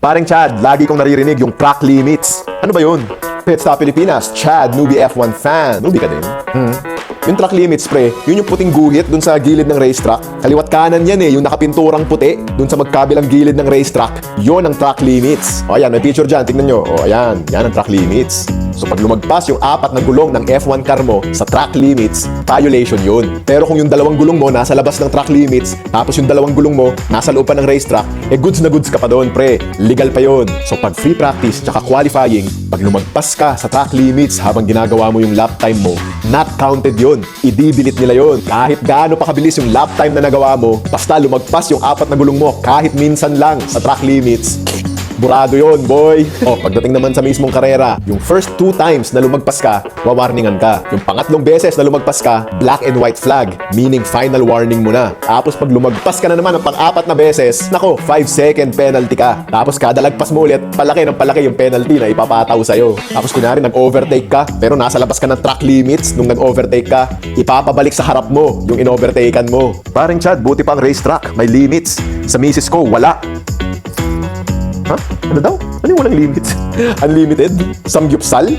Paring Chad, lagi kong naririnig yung track limits. Ano ba yun? Pit Stop Pilipinas, Chad, newbie F1 fan. Newbie ka din? Yung track limits, pre, yun yung puting guhit dun sa gilid ng racetrack. Kaliwat kanan yan yung nakapinturang puti dun sa magkabilang gilid ng racetrack. Yun ang track limits. O ayan, may picture dyan, tingnan nyo. O ayan, yan ang track limits. So pag lumagpas yung 4 na gulong ng F1 car mo sa track limits, violation yun. Pero kung yung 2 gulong mo nasa labas ng track limits, tapos yung 2 gulong mo nasa loob pa ng racetrack, goods na goods ka pa doon, pre. Legal pa yun. So pag free practice tsaka qualifying, pag lumagpas ka sa track limits habang ginagawa mo yung lap time mo, not counted yun. I-delete nila yun. Kahit gaano pa kabilis yung lap time na nagawa mo, basta lumagpas yung 4 na gulong mo kahit minsan lang sa track limits, burado yun, boy. Pagdating naman sa mismong karera, yung first 2 times na lumagpas ka, wawarningan ka. Yung pangatlong beses na lumagpas ka, black and white flag, meaning final warning mo na. Tapos pag lumagpas ka na naman ang pang-4 na beses, nako, 5-second penalty ka. Tapos kada lagpas mo ulit, palaki ng palaki yung penalty na ipapataw sa'yo. Tapos kunyari nag-overtake ka, pero nasa labas ka ng track limits nung nag-overtake ka, ipapabalik sa harap mo yung in-overtaken mo. Paring Chad, buti pang racetrack, may limits. Sa misis ko, wala. Ha? Ano daw? Ano yung walang limits? Unlimited? Samgyupsal?